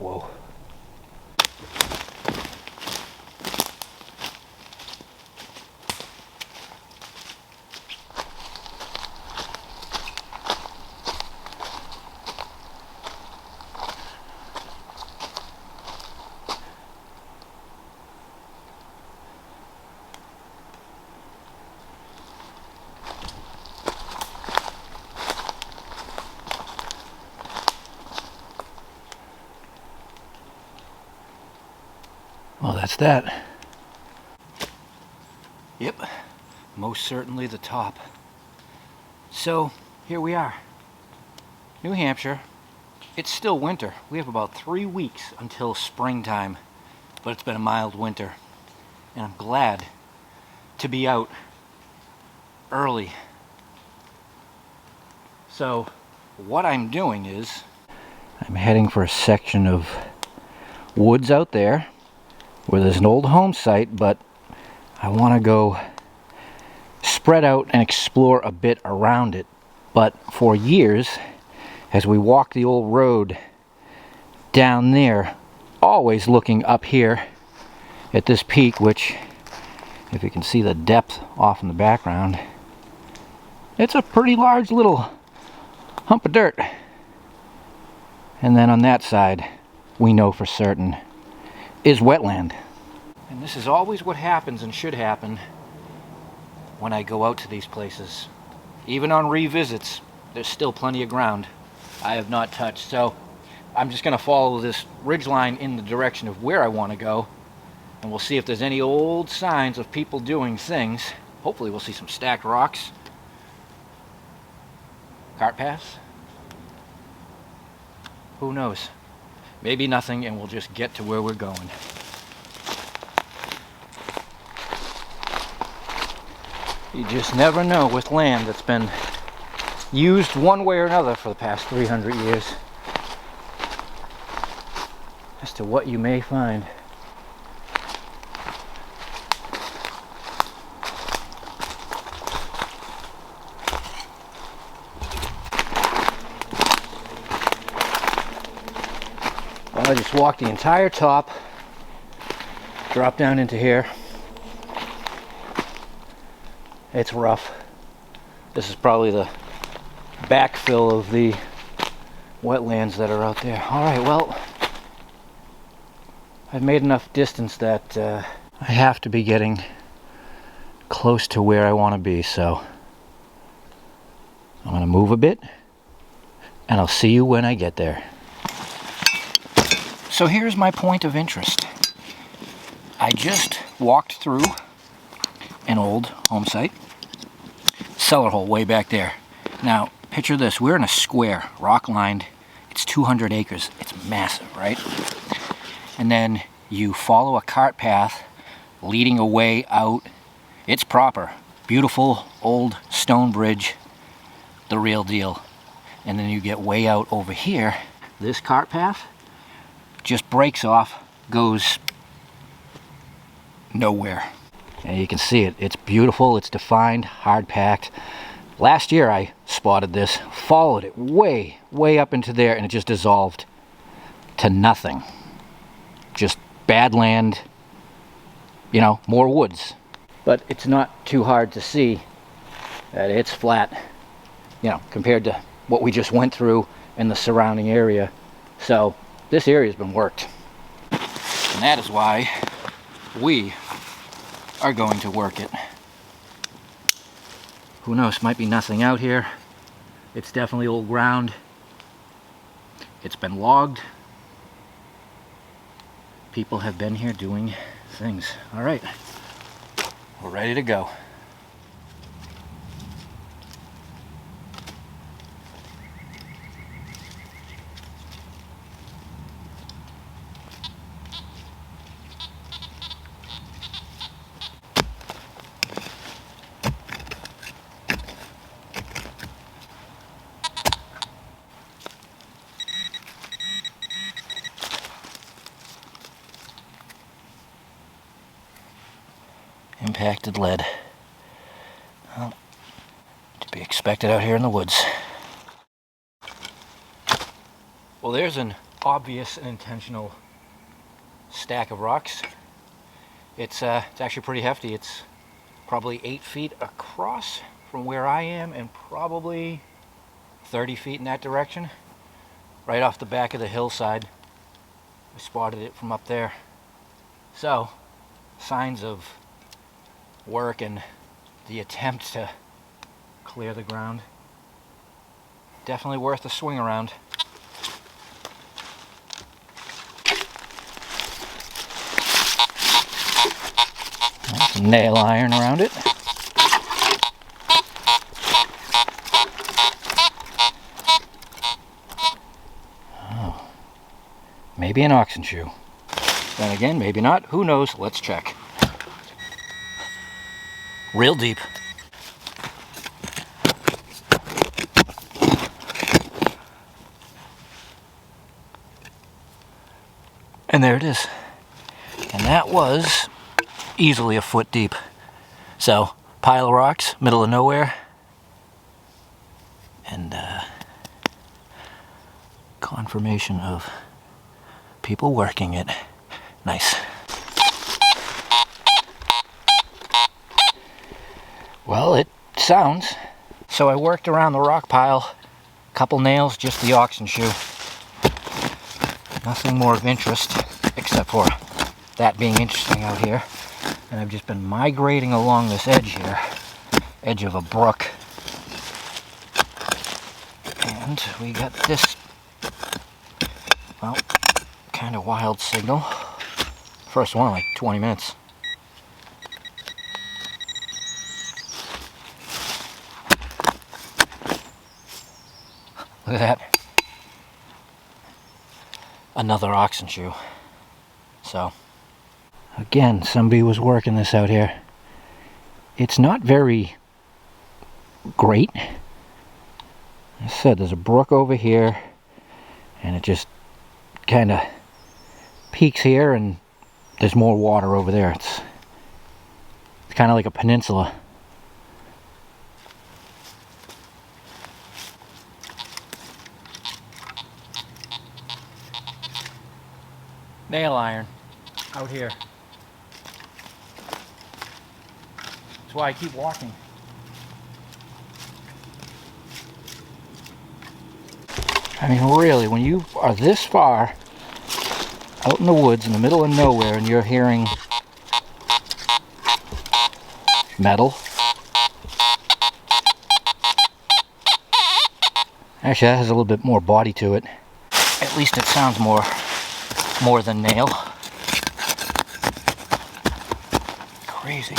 Whoa. Well, that's that. Yep, most certainly the top. So, here we are. New Hampshire. It's still winter. We have about 3 weeks until springtime, but it's been a mild winter. And I'm glad to be out early. So, what I'm doing is, I'm heading for a section of woods out there where there's an old home site, but I want to go spread out and explore a bit around it. But for years, as we walk the old road down there, always looking up here at this peak, which, if you can see the depth off in the background, it's a pretty large little hump of dirt. And then on that side, we know for certain, is wetland. And this is always what happens and should happen when I go out to these places. Even on revisits, there's still plenty of ground I have not touched. So I'm just going to follow this ridgeline in the direction of where I want to go, and we'll see if there's any old signs of people doing things. Hopefully we'll see some stacked rocks, cart paths. Who knows? Maybe nothing, and we'll just get to where we're going. You just never know with land that's been used one way or another for the past 300 years as to what you may find. Well, I just walked the entire top, dropped down into here. It's rough. This is probably the backfill of the wetlands that are out there. Alright, well, I've made enough distance that I have to be getting close to where I want to be, so I'm going to move a bit, and I'll see you when I get there. So here's my point of interest. I just walked through an old home site. Cellar hole way back there. Now, picture this. We're in a square, rock-lined. It's 200 acres. It's massive, right? And then you follow a cart path leading away out. It's proper. Beautiful old stone bridge. The real deal. And then you get way out over here. This cart path just breaks off, goes nowhere. And you can see it. It's beautiful, it's defined, hard packed. Last year I spotted this, followed it way, way up into there, and it just dissolved to nothing. Just bad land, you know, more woods. But it's not too hard to see that it's flat, you know, compared to what we just went through in the surrounding area. So this area has been worked. And that is why we are going to work it. Who knows, might be nothing out here. It's definitely old ground. It's been logged. People have been here doing things. All right, we're ready to go. Impacted lead. Well, to be expected out here in the woods. Well, there's an obvious and intentional stack of rocks. It's actually pretty hefty. It's probably 8 feet across from where I am and probably 30 feet in that direction. Right off the back of the hillside. I spotted it from up there. So, signs of work and the attempt to clear the ground. Definitely worth a swing around. Some nail iron around it. Oh, maybe an oxen shoe. Then again, maybe not. Who knows? Let's check. Real deep. And there it is. And that was easily a foot deep. So, pile of rocks, middle of nowhere. And confirmation of people working it. Nice. Well, it sounds. So I worked around the rock pile. Couple nails, just the oxen shoe. Nothing more of interest, except for that being interesting out here. And I've just been migrating along this edge here. Edge of a brook. And we got this, well, kind of wild signal. First one in like 20 minutes. Look at that. Another oxen shoe. So, again, somebody was working this out here. It's not very great. As I said, there's a brook over here, and it just kind of peaks here, and there's more water over there. It's kind of like a peninsula. Nail iron out here. That's why I keep walking. I mean, really, when you are this far out in the woods in the middle of nowhere and you're hearing metal. Actually, that has a little bit more body to it. At least it sounds more than nail. Crazy.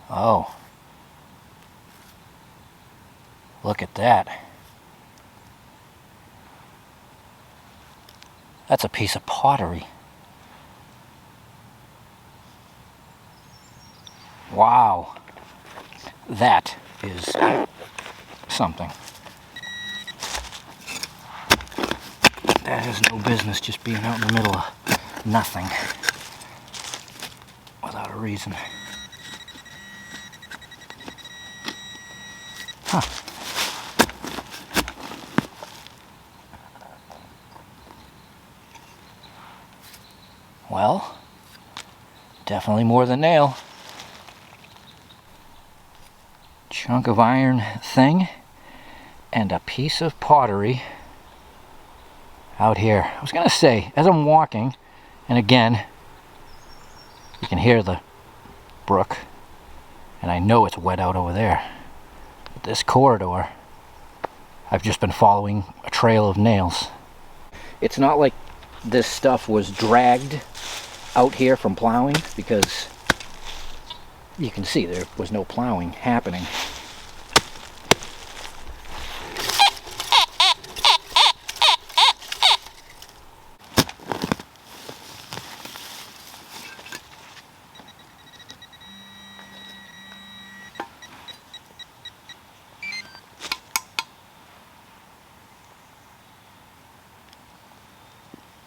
Oh, look at that. That's a piece of pottery. Wow, that is something. That has no business just being out in the middle of nothing without a reason. Huh. Well, definitely more than nail. Chunk of iron thing and a piece of pottery out here. I was gonna say, as I'm walking, and again, you can hear the brook, and I know it's wet out over there. This corridor, I've just been following a trail of nails. It's not like this stuff was dragged out here from plowing, because you can see there was no plowing happening.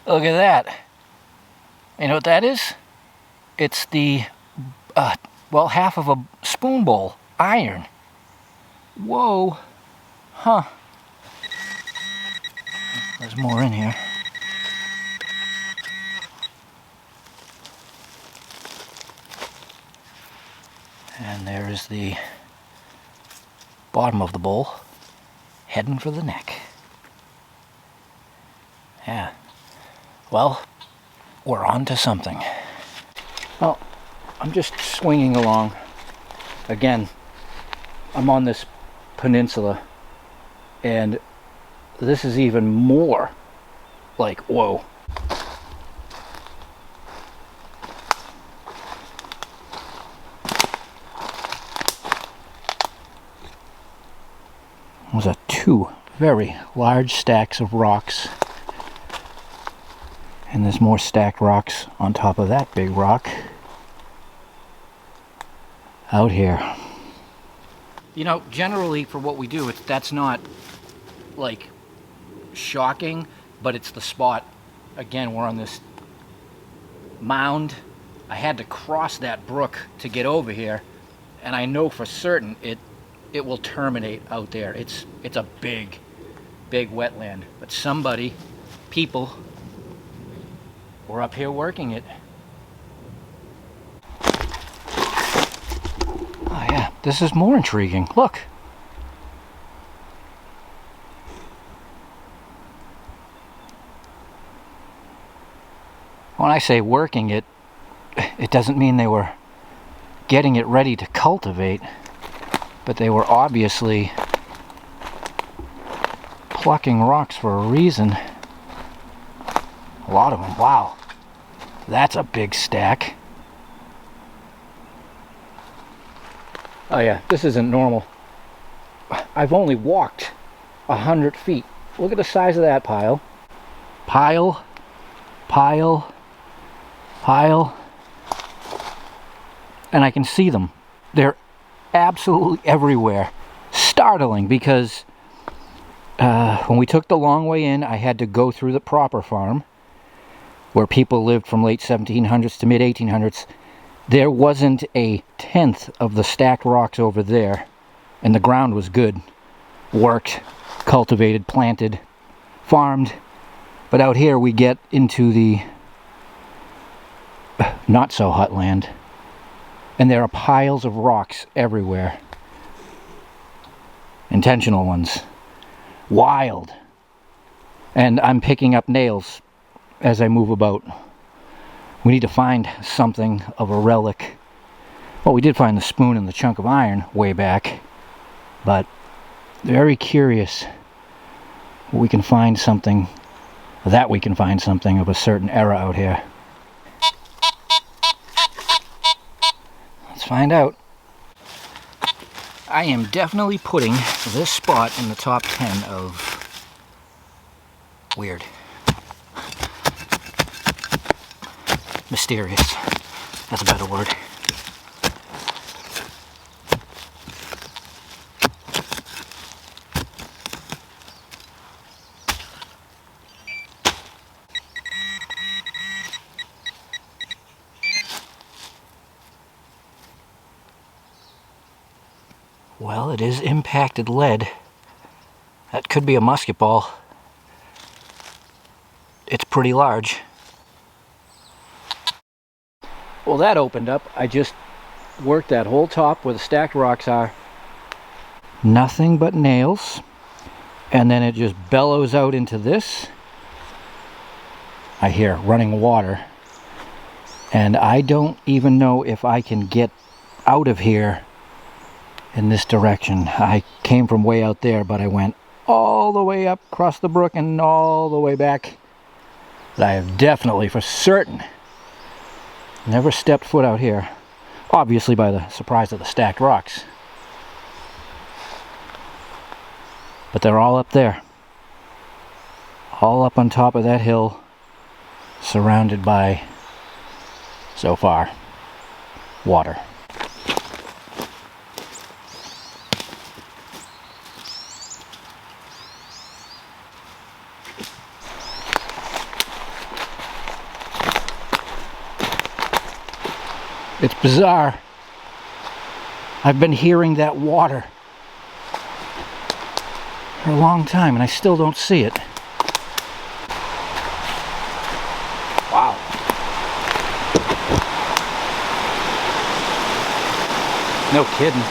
Look at that. You know what that is? It's the, well, half of a spoon bowl. Iron. Whoa. Huh. There's more in here. And there is the bottom of the bowl, heading for the neck. Yeah. Well, we're on to something. Well, I'm just swinging along. Again, I'm on this peninsula, and this is even more like, whoa. Those are two very large stacks of rocks. And there's more stacked rocks on top of that big rock out here. You know, generally for what we do, that's not like shocking, but it's the spot. Again, we're on this mound. I had to cross that brook to get over here, and I know for certain it will terminate out there. It's a big wetland, but people were up here working it. Oh yeah, this is more intriguing. Look. When I say working it, it doesn't mean they were getting it ready to cultivate, but they were obviously plucking rocks for a reason. A lot of them. Wow. That's a big stack. Oh yeah, this isn't normal. I've only walked 100 feet. Look at the size of that pile. Pile. And I can see them. They're absolutely everywhere. Startling, because when we took the long way in, I had to go through the proper farm where people lived from late 1700s to mid 1800s. There wasn't a tenth of the stacked rocks over there, and the ground was good. Worked, cultivated, planted, farmed. But out here we get into the not so hot land, and there are piles of rocks everywhere. Intentional ones. Wild. And I'm picking up nails as I move about. We need to find something of a relic. Well, we did find the spoon and the chunk of iron way back, but very curious we can find something of a certain era out here. Let's find out. I am definitely putting this spot in the top 10 of weird. Mysterious. That's a better word. Well, it is impacted lead. That could be a musket ball. It's pretty large. Well, that opened up. I just worked that whole top where the stacked rocks are. Nothing but nails. And then it just bellows out into this. I hear running water. And I don't even know if I can get out of here in this direction. I came from way out there, but I went all the way up across the brook and all the way back. But I have definitely, for certain, never stepped foot out here. Obviously by the surprise of the stacked rocks. But they're all up there. All up on top of that hill, surrounded by, so far, water. It's bizarre. I've been hearing that water for a long time and I still don't see it. Wow. No kidding.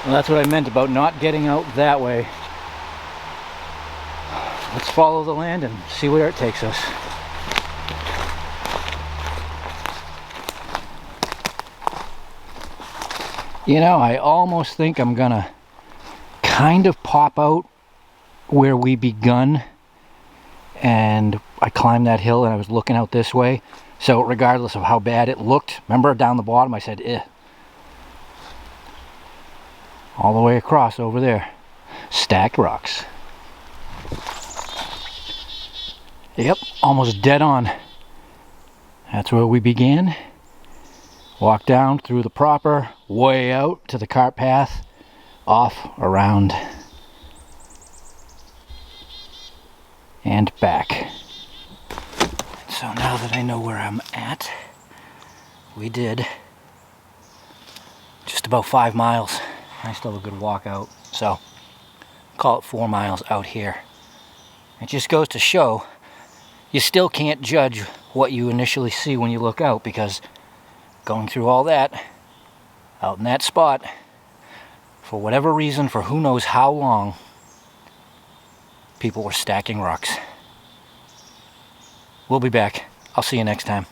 Well, that's what I meant about not getting out that way. Let's follow the land and see where it takes us. You know, I almost think I'm gonna kind of pop out where we begun, and I climbed that hill and I was looking out this way. So regardless of how bad it looked, remember down the bottom I said, eh. All the way across over there. Stacked rocks. Yep, almost dead on. That's where we began. Walk down through the proper, way out to the cart path, off, around, and back. So now that I know where I'm at, we did just about 5 miles. I still have a good walk out, so call it 4 miles out here. It just goes to show you still can't judge what you initially see when you look out, because going through all that, out in that spot, for whatever reason, for who knows how long, people were stacking rocks. We'll be back. I'll see you next time.